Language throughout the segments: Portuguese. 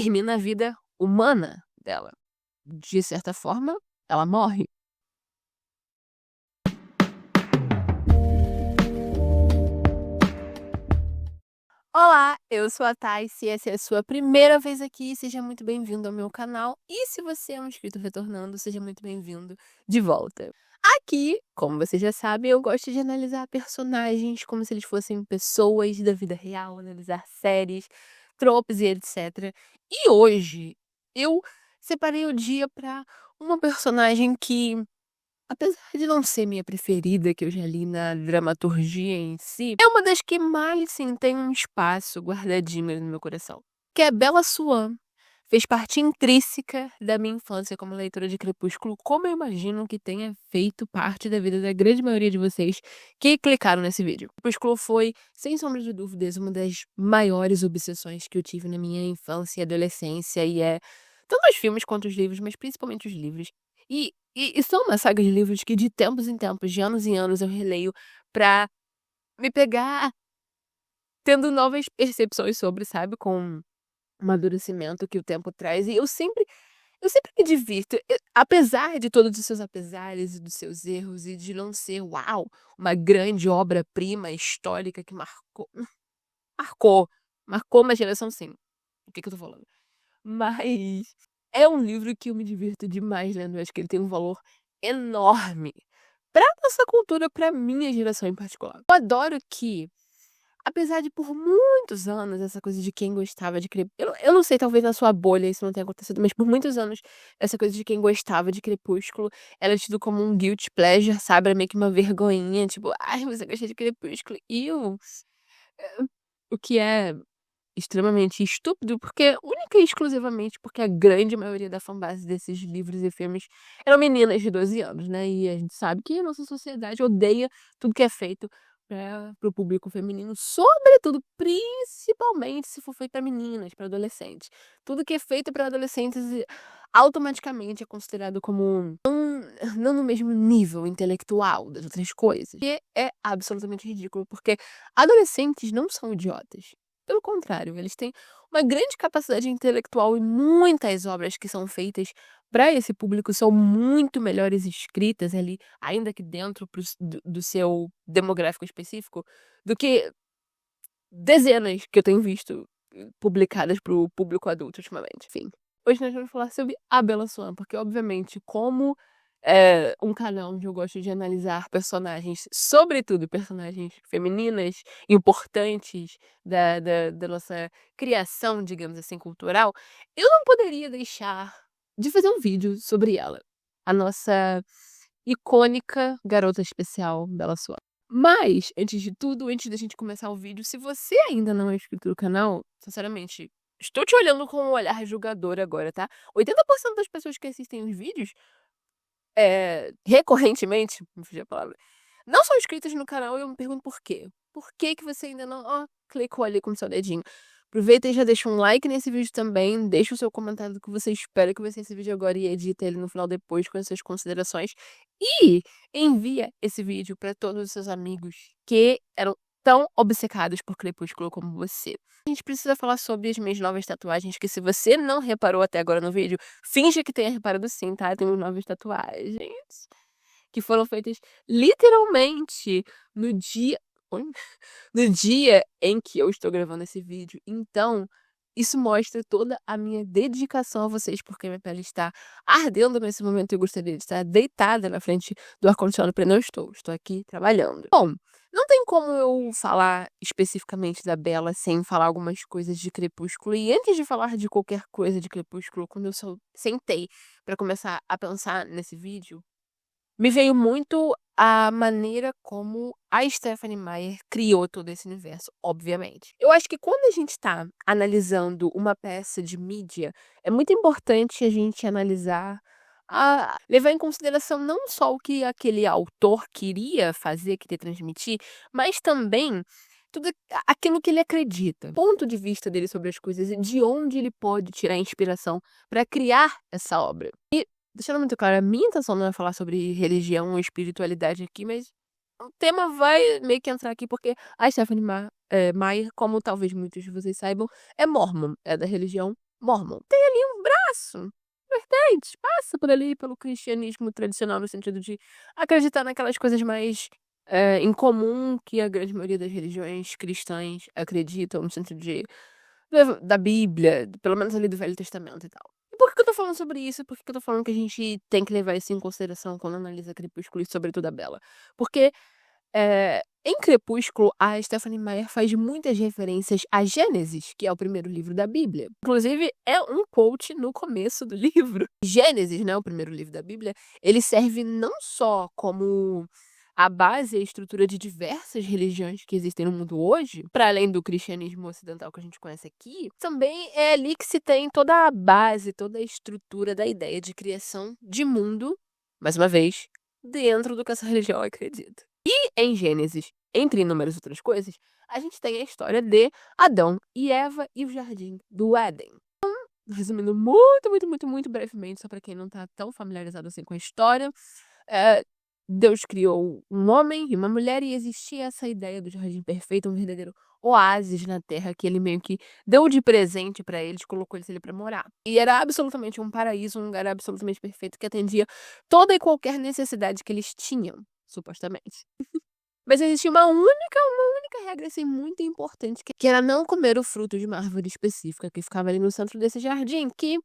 termina a vida humana dela. De certa forma, ela morre. Olá, eu sou a Thais, se essa é a sua primeira vez aqui, seja muito bem-vindo ao meu canal. E se você é um inscrito retornando, seja muito bem-vindo de volta. Aqui, como você já sabe, eu gosto de analisar personagens como se eles fossem pessoas da vida real, analisar séries, tropes e etc. E hoje eu separei o dia para uma personagem que, apesar de não ser minha preferida, que eu já li na dramaturgia em si, é uma das que mais, sim, tem um espaço guardadinho ali no meu coração, que é Bella Swan. Fez parte intrínseca da minha infância como leitora de Crepúsculo, como eu imagino que tenha feito parte da vida da grande maioria de vocês que clicaram nesse vídeo. Crepúsculo foi, sem sombra de dúvidas, uma das maiores obsessões que eu tive na minha infância e adolescência, e é tanto os filmes quanto os livros, mas principalmente os livros. E são uma saga de livros que de tempos em tempos, de anos em anos, eu releio pra me pegar tendo novas percepções sobre, sabe, com o amadurecimento que o tempo traz. E eu sempre me divirto, apesar de todos os seus apesares e dos seus erros e de não ser, uau, uma grande obra-prima histórica que marcou, marcou uma geração, sim. O que que eu tô falando? Mas é um livro que eu me divirto demais lendo, eu acho que ele tem um valor enorme pra nossa cultura, pra minha geração em particular. Eu adoro que, apesar de por muitos anos essa coisa de quem gostava de eu não sei, talvez na sua bolha isso não tenha acontecido, mas por muitos anos essa coisa de quem gostava de Crepúsculo era tido como um guilty pleasure, sabe, era meio que uma vergonhinha, tipo: "Ai, você gosta de Crepúsculo", o que é extremamente estúpido, porque única e exclusivamente porque a grande maioria da fanbase desses livros e filmes eram meninas de 12 anos, né, e a gente sabe que a nossa sociedade odeia tudo que é feito para o público feminino, sobretudo, principalmente se for feito para meninas, para adolescentes. Tudo que é feito para adolescentes automaticamente é considerado como não no mesmo nível intelectual das outras coisas. E é absolutamente ridículo, porque adolescentes não são idiotas. Pelo contrário, eles têm uma grande capacidade intelectual e muitas obras que são feitas para esse público são muito melhores escritas ali, ainda que dentro do seu demográfico específico, do que dezenas que eu tenho visto publicadas para o público adulto ultimamente. Enfim, hoje nós vamos falar sobre a Bella Swan, porque obviamente como é um canal onde eu gosto de analisar personagens, sobretudo personagens femininas importantes da nossa criação, digamos assim, cultural, eu não poderia deixar de fazer um vídeo sobre ela, a nossa icônica garota especial, Bella Swan. Mas, antes de tudo, antes da gente começar o vídeo, se você ainda não é inscrito no canal, sinceramente, estou te olhando com um olhar julgador agora, tá? 80% das pessoas que assistem os vídeos recorrentemente, me fugiu a palavra, não são inscritas no canal e eu me pergunto por quê. Por que que você ainda não, clicou ali com o seu dedinho? Aproveita e já deixa um like nesse vídeo também, deixa o seu comentário do que você espera que vai ser esse vídeo agora e edita ele no final depois com as suas considerações. E envia esse vídeo para todos os seus amigos que eram tão obcecados por Crepúsculo como você. A gente precisa falar sobre as minhas novas tatuagens, que se você não reparou até agora no vídeo, finge que tenha reparado sim, tá? Eu tenho novas tatuagens que foram feitas literalmente no dia oi? No dia em que eu estou gravando esse vídeo. Então, isso mostra toda a minha dedicação a vocês, porque minha pele está ardendo nesse momento e eu gostaria de estar deitada na frente do ar-condicionado, porém não estou. Estou aqui trabalhando. Bom, não tem como eu falar especificamente da Bella sem falar algumas coisas de Crepúsculo. E antes de falar de qualquer coisa de Crepúsculo, quando eu sentei para começar a pensar nesse vídeo, me veio muito a maneira como a Stephenie Meyer criou todo esse universo, obviamente. Eu acho que quando a gente está analisando uma peça de mídia, é muito importante a gente analisar, levar em consideração não só o que aquele autor queria fazer, queria transmitir, mas também tudo aquilo que ele acredita, o ponto de vista dele sobre as coisas e de onde ele pode tirar inspiração para criar essa obra. Deixando muito claro, a minha intenção não é falar sobre religião ou espiritualidade aqui, mas o tema vai meio que entrar aqui porque a Stephenie Meyer, como talvez muitos de vocês saibam, é mormon, é da religião Mormon. Tem ali um braço, vertente, passa por ali pelo cristianismo tradicional, no sentido de acreditar naquelas coisas mais em comum que a grande maioria das religiões cristãs acreditam, no sentido da Bíblia, pelo menos ali do Velho Testamento e tal. E por que eu tô falando sobre isso? Por que eu tô falando que a gente tem que levar isso em consideração quando analisa Crepúsculo e sobretudo a Bella? Porque em Crepúsculo, a Stephenie Meyer faz muitas referências a Gênesis, que é o primeiro livro da Bíblia. Inclusive, é um quote no começo do livro. Gênesis, né, o primeiro livro da Bíblia, ele serve não só como a base e a estrutura de diversas religiões que existem no mundo hoje, para além do cristianismo ocidental que a gente conhece aqui, também é ali que se tem toda a base, toda a estrutura da ideia de criação de mundo, mais uma vez, dentro do que essa religião acredita. E em Gênesis, entre inúmeras outras coisas, a gente tem a história de Adão e Eva e o jardim do Éden. Resumindo muito brevemente, só para quem não tá tão familiarizado assim com a história, Deus criou um homem e uma mulher e existia essa ideia do jardim perfeito, um verdadeiro oásis na Terra que ele meio que deu de presente para eles, colocou eles ali para morar. E era absolutamente um paraíso, um lugar absolutamente perfeito que atendia toda e qualquer necessidade que eles tinham, supostamente. Mas existia uma única regra, assim, muito importante, que era não comer o fruto de uma árvore específica que ficava ali no centro desse jardim, que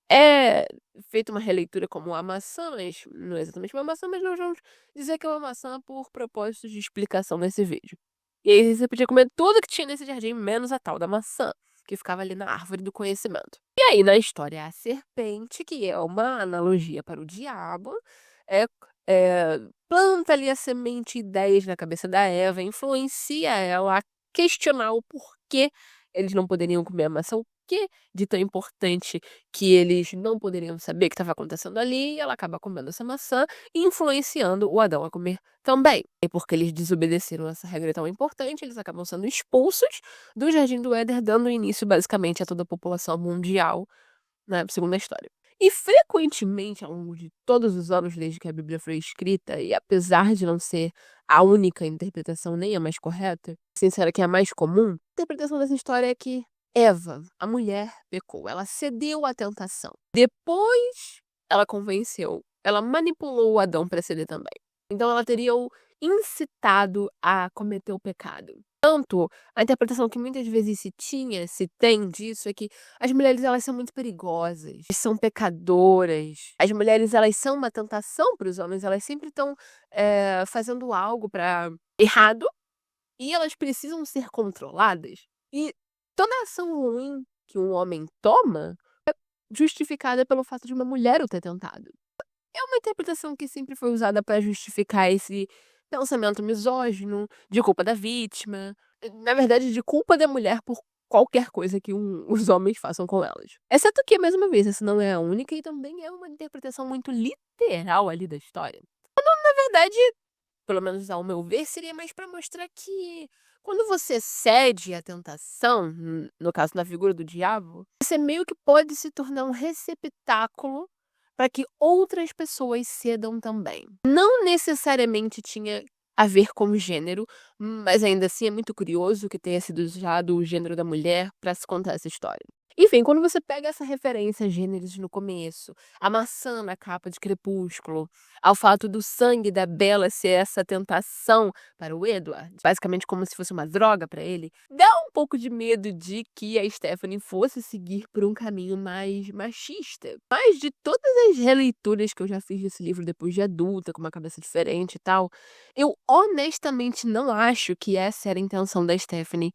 é feita uma releitura como a maçã, mas não é exatamente uma maçã, mas nós vamos dizer que é uma maçã por propósitos de explicação nesse vídeo. E aí você podia comer tudo que tinha nesse jardim, menos a tal da maçã, que ficava ali na árvore do conhecimento. E aí, na história, a serpente, que é uma analogia para o diabo, é, planta ali a semente de ideias na cabeça da Eva, influencia ela a questionar o porquê eles não poderiam comer a maçã, o que de tão importante que eles não poderiam saber que estava acontecendo ali, e ela acaba comendo essa maçã e influenciando o Adão a comer também. E porque eles desobedeceram essa regra tão importante, eles acabam sendo expulsos do Jardim do Éden, dando início basicamente a toda a população mundial, né, segundo a história. E frequentemente, ao longo de todos os anos desde que a Bíblia foi escrita, e apesar de não ser a única interpretação nem a mais correta, sincera que é a mais comum, a interpretação dessa história é que Eva, a mulher, pecou. Ela cedeu à tentação. Depois, ela convenceu, ela manipulou o Adão para ceder também. Então, ela teria o incitado a cometer o pecado. Tanto, a interpretação que muitas vezes se tem disso é que as mulheres, elas são muito perigosas, são pecadoras. As mulheres, elas são uma tentação para os homens, elas sempre estão fazendo algo para errado e elas precisam ser controladas. E toda ação ruim que um homem toma é justificada pelo fato de uma mulher o ter tentado. É uma interpretação que sempre foi usada para justificar esse pensamento misógino, de culpa da vítima, na verdade, de culpa da mulher por qualquer coisa que os homens façam com elas. Exceto que, mais uma vez, essa não é a única e também é uma interpretação muito literal ali da história. Quando, na verdade, pelo menos ao meu ver, seria mais para mostrar que quando você cede à tentação, no caso na figura do diabo, você meio que pode se tornar um receptáculo para que outras pessoas cedam também. Não necessariamente tinha a ver com o gênero, mas ainda assim é muito curioso que tenha sido usado o gênero da mulher para se contar essa história. Enfim, quando você pega essa referência a gêneros no começo, a maçã na capa de Crepúsculo, ao fato do sangue da Bella ser essa tentação para o Edward, basicamente como se fosse uma droga para ele, dá um pouco de medo de que a Stephenie fosse seguir por um caminho mais machista. Mas de todas as releituras que eu já fiz desse livro depois de adulta, com uma cabeça diferente e tal, eu honestamente não acho que essa era a intenção da Stephenie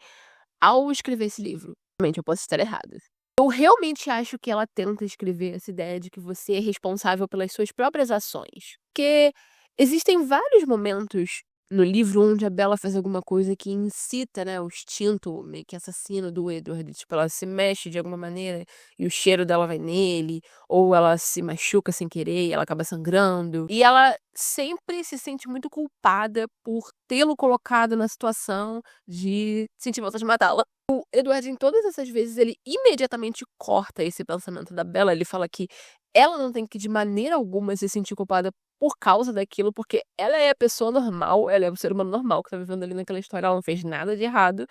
ao escrever esse livro. Realmente, eu posso estar errada. Eu realmente acho que ela tenta escrever essa ideia de que você é responsável pelas suas próprias ações. Porque existem vários momentos no livro onde a Bella faz alguma coisa que incita, né, o instinto meio que assassino do Edward. Tipo, ela se mexe de alguma maneira e o cheiro dela vai nele, ou ela se machuca sem querer e ela acaba sangrando. E ela sempre se sente muito culpada por tê-lo colocado na situação de sentir vontade de matá-la. O Edward, em todas essas vezes, ele imediatamente corta esse pensamento da Bella. Ele fala que ela não tem que, de maneira alguma, se sentir culpada por causa daquilo, porque ela é a pessoa normal, ela é o ser humano normal que tá vivendo ali naquela história, ela não fez nada de errado.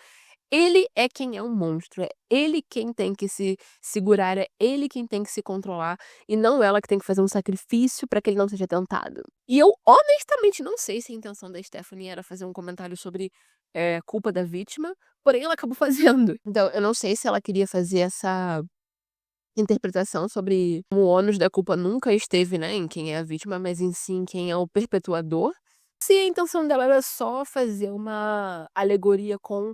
ele é quem é um monstro, é ele quem tem que se segurar, é ele quem tem que se controlar, e não ela que tem que fazer um sacrifício pra que ele não seja tentado. E eu honestamente não sei se a intenção da Stephanie era fazer um comentário sobre, culpa da vítima, porém ela acabou fazendo. Então eu não sei se ela queria fazer essa interpretação sobre o ônus da culpa nunca esteve, né, em quem é a vítima, mas em si em quem é o perpetuador. Se a intenção dela era só fazer uma alegoria com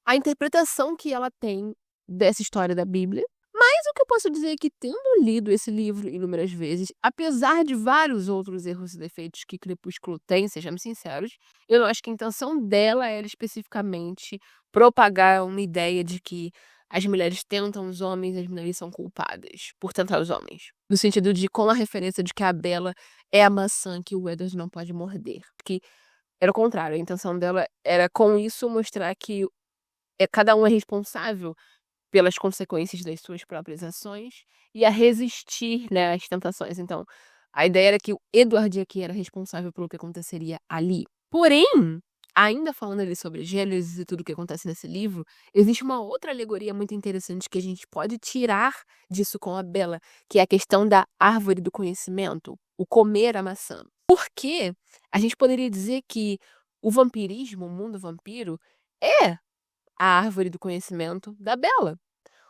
a interpretação que ela tem dessa história da Bíblia. Mas o que eu posso dizer é que, tendo lido esse livro inúmeras vezes, apesar de vários outros erros e defeitos que Crepúsculo tem, sejamos sinceros, eu não acho que a intenção dela era especificamente propagar uma ideia de que as mulheres tentam os homens, as mulheres são culpadas por tentar os homens. No sentido de, com a referência de que a Bella é a maçã que o Edward não pode morder. Que era o contrário, a intenção dela era, com isso, mostrar que cada um é responsável pelas consequências das suas próprias ações e a resistir, né, às tentações. Então, a ideia era que o Edward aqui era responsável pelo que aconteceria ali. Porém, ainda falando ali sobre Gênesis e tudo o que acontece nesse livro, existe uma outra alegoria muito interessante que a gente pode tirar disso com a Bella, que é a questão da árvore do conhecimento, o comer a maçã. Porque a gente poderia dizer que o vampirismo, o mundo vampiro, é a árvore do conhecimento da Bella.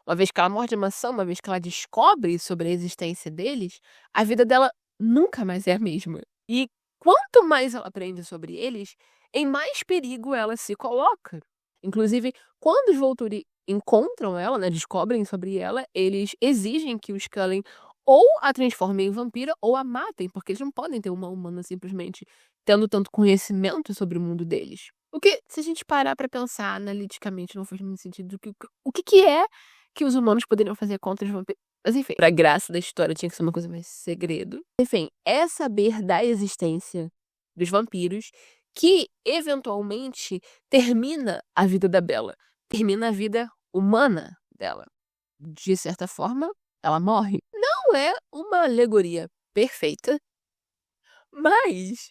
Uma vez que ela morde a maçã, uma vez que ela descobre sobre a existência deles, a vida dela nunca mais é a mesma. E quanto mais ela aprende sobre eles, em mais perigo ela se coloca. Inclusive, quando os Volturi encontram ela, né, descobrem sobre ela, eles exigem que os Cullen ou a transformem em vampira ou a matem, porque eles não podem ter uma humana simplesmente tendo tanto conhecimento sobre o mundo deles. O que, se a gente parar pra pensar analiticamente, não faz muito sentido. O que é que os humanos poderiam fazer contra os vampiros? Mas enfim, pra graça da história tinha que ser uma coisa mais segredo. Enfim, é saber da existência dos vampiros que, eventualmente, termina a vida da Bella. Termina a vida humana dela. De certa forma, ela morre. Não é uma alegoria perfeita, mas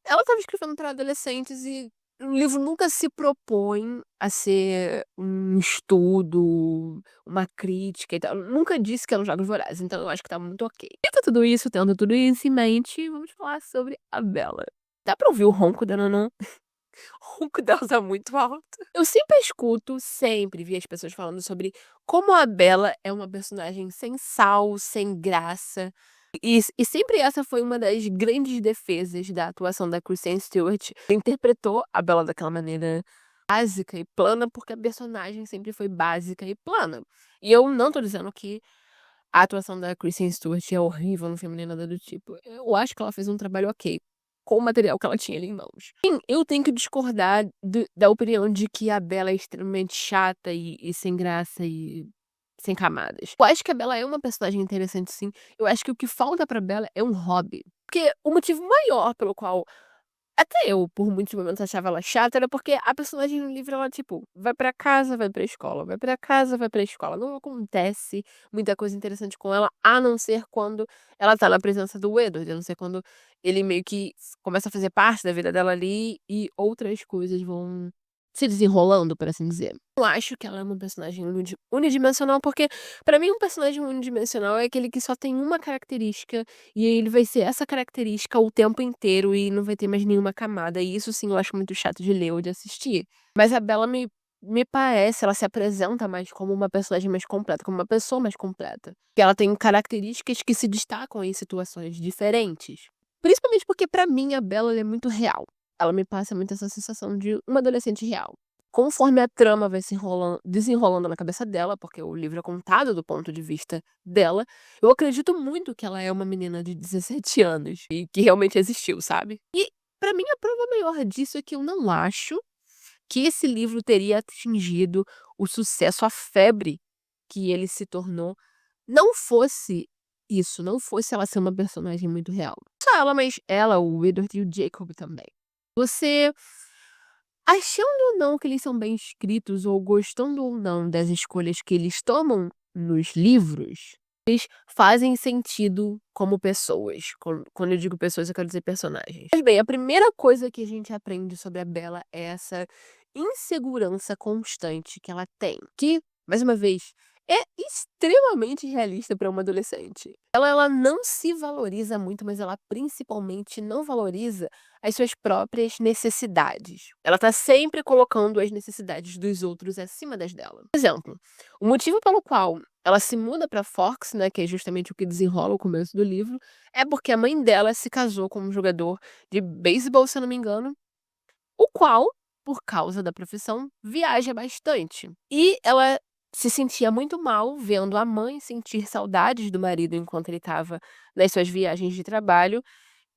ela estava escrevendo para adolescentes e o livro nunca se propõe a ser um estudo, uma crítica e tal. Nunca disse que eram jogos vorazes, então eu acho que tá muito ok. Dito tudo isso, tendo tudo isso em mente, vamos falar sobre a Bella. Dá pra ouvir o ronco da Nanã? O ronco dela tá muito alto. Eu sempre escuto, sempre vi as pessoas falando sobre como a Bella é uma personagem sem sal, sem graça. E sempre essa foi uma das grandes defesas da atuação da Kristen Stewart. Ela interpretou a Bella daquela maneira básica e plana, porque a personagem sempre foi básica e plana. E eu não tô dizendo que a atuação da Kristen Stewart é horrível no filme nem nada do tipo. Eu acho que ela fez um trabalho ok com o material que ela tinha ali em mãos. Sim, eu tenho que discordar da opinião de que a Bella é extremamente chata e sem graça e sem camadas. Eu acho que a Bella é uma personagem interessante, sim. Eu acho que o que falta pra Bella é um hobby. Porque o motivo maior pelo qual até eu, por muitos momentos, achava ela chata, era porque a personagem no livro, ela, tipo, vai pra casa, vai pra escola, vai pra casa, vai pra escola. Não acontece muita coisa interessante com ela, a não ser quando ela tá na presença do Edward, a não ser quando ele meio que começa a fazer parte da vida dela ali e outras coisas vão se desenrolando, por assim dizer. Eu acho que ela é uma personagem unidimensional, porque pra mim um personagem unidimensional é aquele que só tem uma característica e aí ele vai ser essa característica o tempo inteiro e não vai ter mais nenhuma camada. E isso sim eu acho muito chato de ler ou de assistir. Mas a Bella me parece, ela se apresenta mais como uma personagem mais completa, como uma pessoa mais completa. Que ela tem características que se destacam em situações diferentes. Principalmente porque pra mim a Bella ela é muito real. Ela me passa muito essa sensação de uma adolescente real. Conforme a trama vai se desenrolando na cabeça dela, porque o livro é contado do ponto de vista dela, eu acredito muito que ela é uma menina de 17 anos e que realmente existiu, sabe? E pra mim a prova maior disso é que eu não acho que esse livro teria atingido o sucesso, a febre que ele se tornou, não fosse isso, não fosse ela ser uma personagem muito real. Não só ela, mas ela, o Edward e o Jacob também. Você, achando ou não que eles são bem escritos, ou gostando ou não das escolhas que eles tomam nos livros, eles fazem sentido como pessoas. Quando eu digo pessoas, eu quero dizer personagens. Mas bem, a primeira coisa que a gente aprende sobre a Bella é essa insegurança constante que ela tem, que, mais uma vez, é extremamente realista para uma adolescente. Ela não se valoriza muito, mas ela principalmente não valoriza as suas próprias necessidades. Ela tá sempre colocando as necessidades dos outros acima das dela. Por exemplo, o motivo pelo qual ela se muda para Forks, né, que é justamente o que desenrola o começo do livro, é porque a mãe dela se casou com um jogador de beisebol, se eu não me engano, o qual, por causa da profissão, viaja bastante. E ela se sentia muito mal vendo a mãe sentir saudades do marido enquanto ele estava nas suas viagens de trabalho,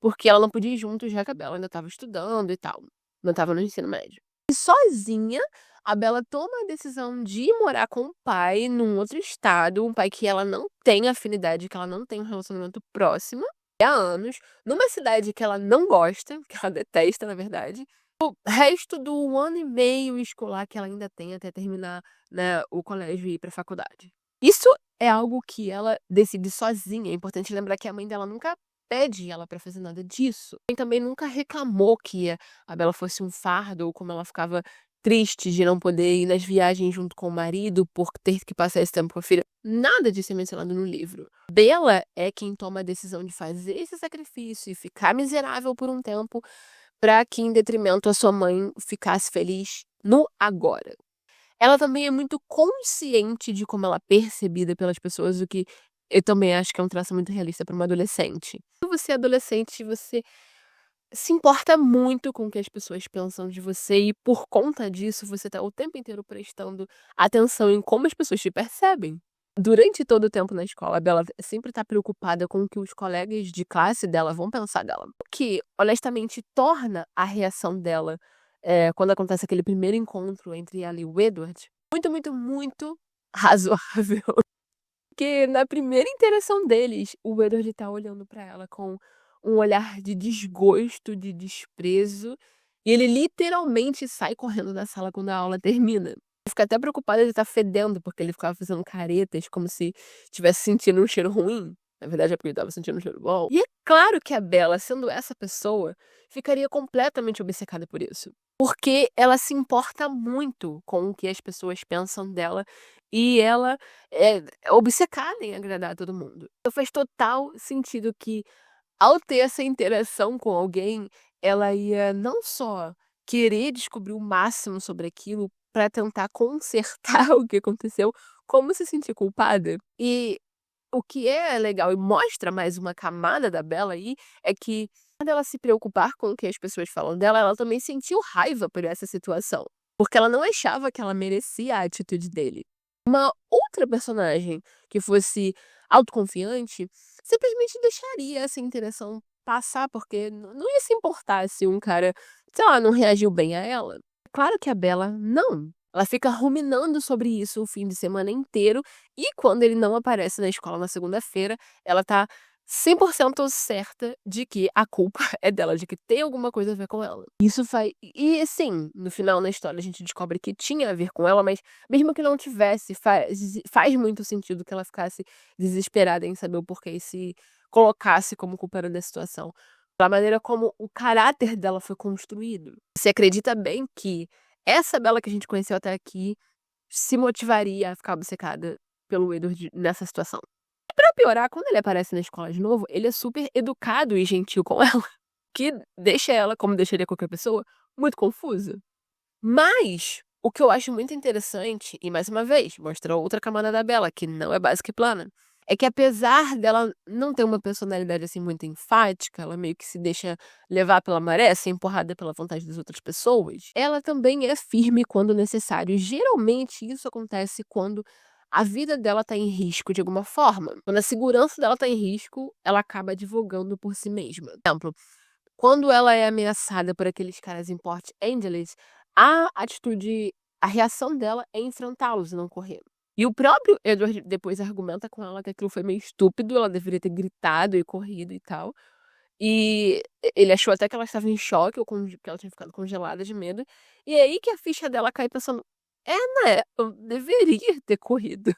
porque ela não podia ir junto, já que a Bella ainda estava estudando e tal, não estava no ensino médio. E sozinha, a Bella toma a decisão de ir morar com o pai num outro estado, um pai que ela não tem afinidade, que ela não tem um relacionamento próximo, há anos, numa cidade que ela não gosta, que ela detesta, na verdade, o resto do ano e meio escolar que ela ainda tem até terminar, né, o colégio e ir pra faculdade. Isso é algo que ela decide sozinha. É importante lembrar que a mãe dela nunca pede ela pra fazer nada disso. E também nunca reclamou que a Bella fosse um fardo ou como ela ficava triste de não poder ir nas viagens junto com o marido por ter que passar esse tempo com a filha. Nada disso é mencionado no livro. Bella é quem toma a decisão de fazer esse sacrifício e ficar miserável por um tempo para que, em detrimento, a sua mãe ficasse feliz no agora. Ela também é muito consciente de como ela é percebida pelas pessoas, o que eu também acho que é um traço muito realista para uma adolescente. Quando você é adolescente, você se importa muito com o que as pessoas pensam de você e, por conta disso, você tá o tempo inteiro prestando atenção em como as pessoas te percebem. Durante todo o tempo na escola, a Bella sempre tá preocupada com o que os colegas de classe dela vão pensar dela. O que, honestamente, torna a reação dela, quando acontece aquele primeiro encontro entre ela e o Edward, muito, muito, muito razoável. Porque na primeira interação deles, o Edward tá olhando pra ela com um olhar de desgosto, de desprezo, e ele literalmente sai correndo da sala quando a aula termina. Ele fica até preocupado de estar fedendo, porque ele ficava fazendo caretas como se tivesse sentindo um cheiro ruim. Na verdade é porque ele estava sentindo um cheiro bom. E é claro que a Bella, sendo essa pessoa, ficaria completamente obcecada por isso. Porque ela se importa muito com o que as pessoas pensam dela e ela é obcecada em agradar todo mundo. Então faz total sentido que, ao ter essa interação com alguém, ela ia não só querer descobrir o máximo sobre aquilo para tentar consertar o que aconteceu, como se sentir culpada. E o que é legal e mostra mais uma camada da Bella aí, é que quando ela se preocupar com o que as pessoas falam dela, ela também sentiu raiva por essa situação, porque ela não achava que ela merecia a atitude dele. Uma outra personagem que fosse autoconfiante simplesmente deixaria essa interação passar, porque não ia se importar se um cara, sei lá, não reagiu bem a ela. Claro que a Bella não. Ela fica ruminando sobre isso o fim de semana inteiro e quando ele não aparece na escola na segunda-feira, ela tá 100% certa de que a culpa é dela, de que tem alguma coisa a ver com ela. Isso faz. E sim, no final da história a gente descobre que tinha a ver com ela, mas mesmo que não tivesse, faz muito sentido que ela ficasse desesperada em saber o porquê e se colocasse como culpada da situação. Pela maneira como o caráter dela foi construído. Você acredita bem que essa Bella que a gente conheceu até aqui se motivaria a ficar obcecada pelo Edward nessa situação. E pra piorar, quando ele aparece na escola de novo, ele é super educado e gentil com ela, que deixa ela, como deixaria qualquer pessoa, muito confusa. Mas o que eu acho muito interessante, e mais uma vez, mostra outra camada da Bella, que não é básica e plana, é que apesar dela não ter uma personalidade assim muito enfática, ela meio que se deixa levar pela maré, ser empurrada pela vontade das outras pessoas, ela também é firme quando necessário. E geralmente isso acontece quando a vida dela tá em risco de alguma forma. Quando a segurança dela tá em risco, ela acaba divulgando por si mesma. Por exemplo, quando ela é ameaçada por aqueles caras em Port Angeles, a reação dela é enfrentá-los e não correr. E o próprio Edward depois argumenta com ela que aquilo foi meio estúpido, ela deveria ter gritado e corrido e tal. E ele achou até que ela estava em choque ou que ela tinha ficado congelada de medo. E é aí que a ficha dela cai pensando: "É, né, eu deveria ter corrido".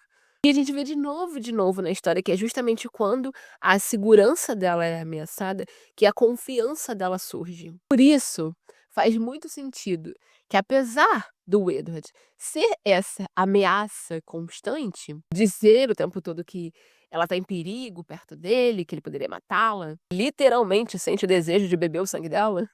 E a gente vê de novo na história que é justamente quando a segurança dela é ameaçada que a confiança dela surge. Por isso, faz muito sentido que, apesar do Edward ser essa ameaça constante, dizer o tempo todo que ela tá em perigo perto dele, que ele poderia matá-la, literalmente sente o desejo de beber o sangue dela,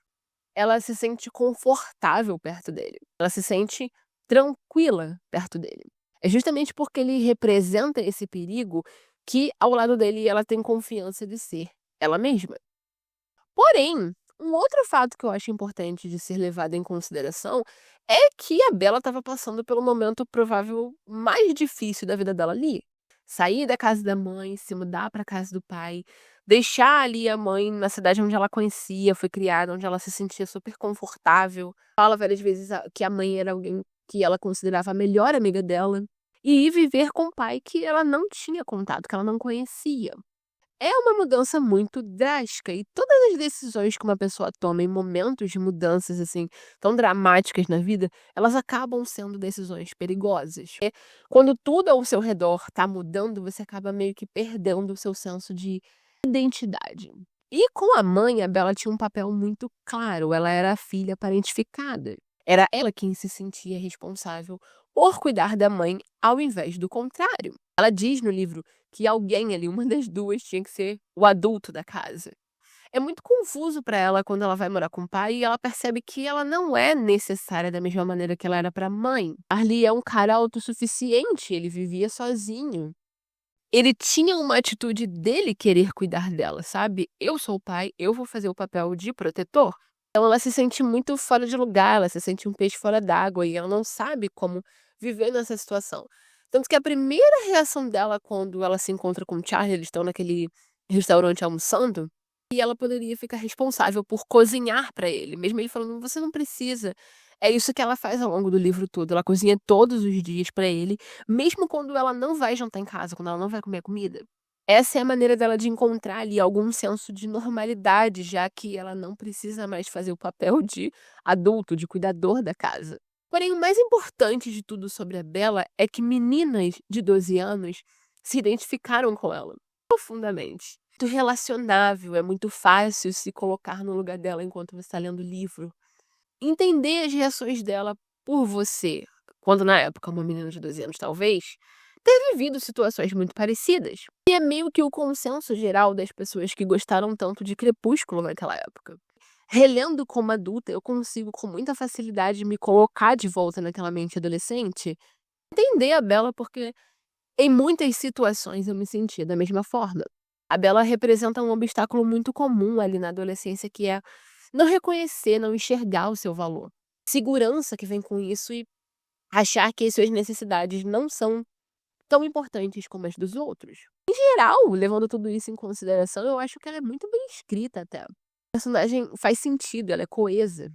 ela se sente confortável perto dele. Ela se sente tranquila perto dele. É justamente porque ele representa esse perigo que, ao lado dele, ela tem confiança de ser ela mesma. Porém, um outro fato que eu acho importante de ser levado em consideração é que a Bella estava passando pelo momento provável mais difícil da vida dela ali. Sair da casa da mãe, se mudar para casa do pai, deixar ali a mãe na cidade onde ela conhecia, foi criada, onde ela se sentia super confortável. Fala várias vezes que a mãe era alguém que ela considerava a melhor amiga dela. E ir viver com o pai que ela não tinha contato, que ela não conhecia. É uma mudança muito drástica e todas as decisões que uma pessoa toma em momentos de mudanças, assim, tão dramáticas na vida, elas acabam sendo decisões perigosas. Quando tudo ao seu redor tá mudando, você acaba meio que perdendo o seu senso de identidade. E com a mãe, a Bella tinha um papel muito claro, ela era a filha parentificada. Era ela quem se sentia responsável por cuidar da mãe, ao invés do contrário. Ela diz no livro que alguém ali, uma das duas, tinha que ser o adulto da casa. É muito confuso para ela quando ela vai morar com o pai e ela percebe que ela não é necessária da mesma maneira que ela era para a mãe. Arlie é um cara autossuficiente, ele vivia sozinho. Ele tinha uma atitude dele querer cuidar dela, sabe? Eu sou o pai, eu vou fazer o papel de protetor. Então ela se sente muito fora de lugar, ela se sente um peixe fora d'água e ela não sabe como viver nessa situação. Tanto que a primeira reação dela quando ela se encontra com o Charlie, eles estão naquele restaurante almoçando, e ela poderia ficar responsável por cozinhar para ele, mesmo ele falando, você não precisa. É isso que ela faz ao longo do livro todo, ela cozinha todos os dias para ele, mesmo quando ela não vai jantar em casa, quando ela não vai comer a comida. Essa é a maneira dela de encontrar ali algum senso de normalidade, já que ela não precisa mais fazer o papel de adulto, de cuidador da casa. Porém, o mais importante de tudo sobre a Bella é que meninas de 12 anos se identificaram com ela profundamente. Muito relacionável, é muito fácil se colocar no lugar dela enquanto você está lendo o livro. Entender as reações dela por você, quando na época uma menina de 12 anos talvez, ter vivido situações muito parecidas. E é meio que o consenso geral das pessoas que gostaram tanto de Crepúsculo naquela época. Relendo como adulta, eu consigo com muita facilidade me colocar de volta naquela mente adolescente, entender a Bella porque em muitas situações eu me sentia da mesma forma. A Bella representa um obstáculo muito comum ali na adolescência, que é não reconhecer, não enxergar o seu valor. Segurança que vem com isso e achar que as suas necessidades não são tão importantes como as dos outros. Em geral, levando tudo isso em consideração, eu acho que ela é muito bem escrita até. A personagem faz sentido, ela é coesa.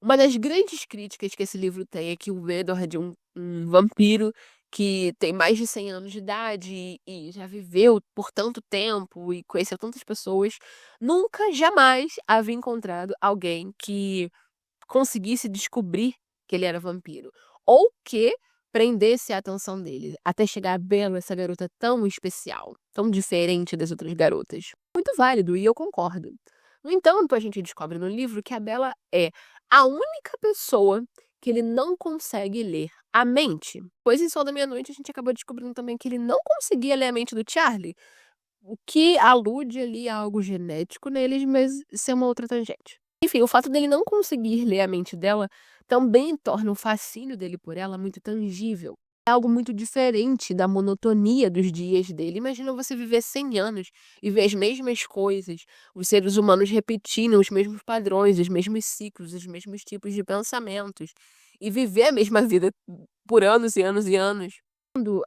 Uma das grandes críticas que esse livro tem é que o Edward é um vampiro que tem mais de 100 anos de idade e já viveu por tanto tempo e conheceu tantas pessoas, nunca, jamais havia encontrado alguém que conseguisse descobrir que ele era vampiro, ou que prendesse a atenção dele, até chegar a Bella, essa garota tão especial, tão diferente das outras garotas. Muito válido, e eu concordo. No entanto, a gente descobre no livro que a Bella é a única pessoa que ele não consegue ler a mente. Pois em Sol da Meia-Noite a gente acabou descobrindo também que ele não conseguia ler a mente do Charlie, o que alude ali a algo genético neles, mas isso é uma outra tangente. Enfim, o fato dele não conseguir ler a mente dela também torna o fascínio dele por ela muito tangível. É algo muito diferente da monotonia dos dias dele. Imagina você viver 100 anos e ver as mesmas coisas, os seres humanos repetindo os mesmos padrões, os mesmos ciclos, os mesmos tipos de pensamentos, e viver a mesma vida por anos e anos e anos. Quando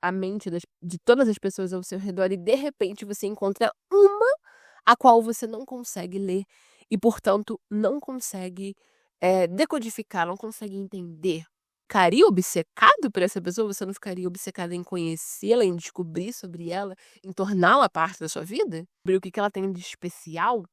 a mente de todas as pessoas ao seu redor e de repente você encontra uma a qual você não consegue ler e, portanto, não consegue decodificar, não consegue entender. Ficaria obcecado por essa pessoa? Você não ficaria obcecado em conhecê-la, em descobrir sobre ela, em torná-la parte da sua vida? Descobrir o que ela tem de especial?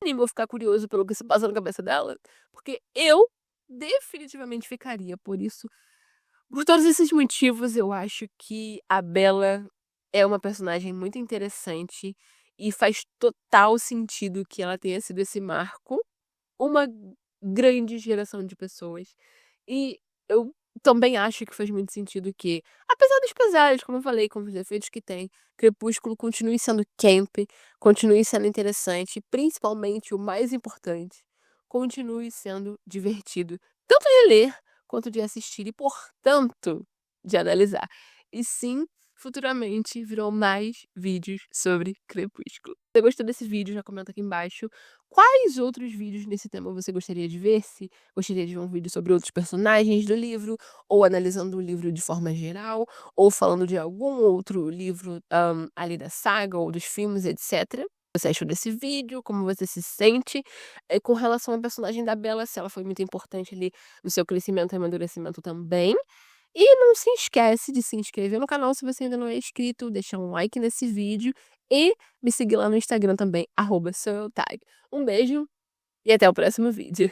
Nem vou ficar curioso pelo que se passa na cabeça dela, porque eu definitivamente ficaria. Por todos esses motivos, eu acho que a Bella é uma personagem muito interessante e faz total sentido que ela tenha sido esse marco. Uma grande geração de pessoas. E eu também acho que faz muito sentido que, apesar dos pesares, como eu falei, com os defeitos que tem, Crepúsculo continue sendo camp, continue sendo interessante, e principalmente o mais importante, continue sendo divertido, tanto de ler quanto de assistir e, portanto, de analisar. E sim, futuramente virão mais vídeos sobre Crepúsculo. Se você gostou desse vídeo, já comenta aqui embaixo quais outros vídeos nesse tema você gostaria de ver, se gostaria de ver um vídeo sobre outros personagens do livro, ou analisando o livro de forma geral, ou falando de algum outro livro ali da saga, ou dos filmes, etc. Você achou desse vídeo, como você se sente com relação à personagem da Bella, se ela foi muito importante ali no seu crescimento e amadurecimento também. E não se esquece de se inscrever no canal se você ainda não é inscrito, deixar um like nesse vídeo e me seguir lá no Instagram também, @soueutag. Um beijo e até o próximo vídeo.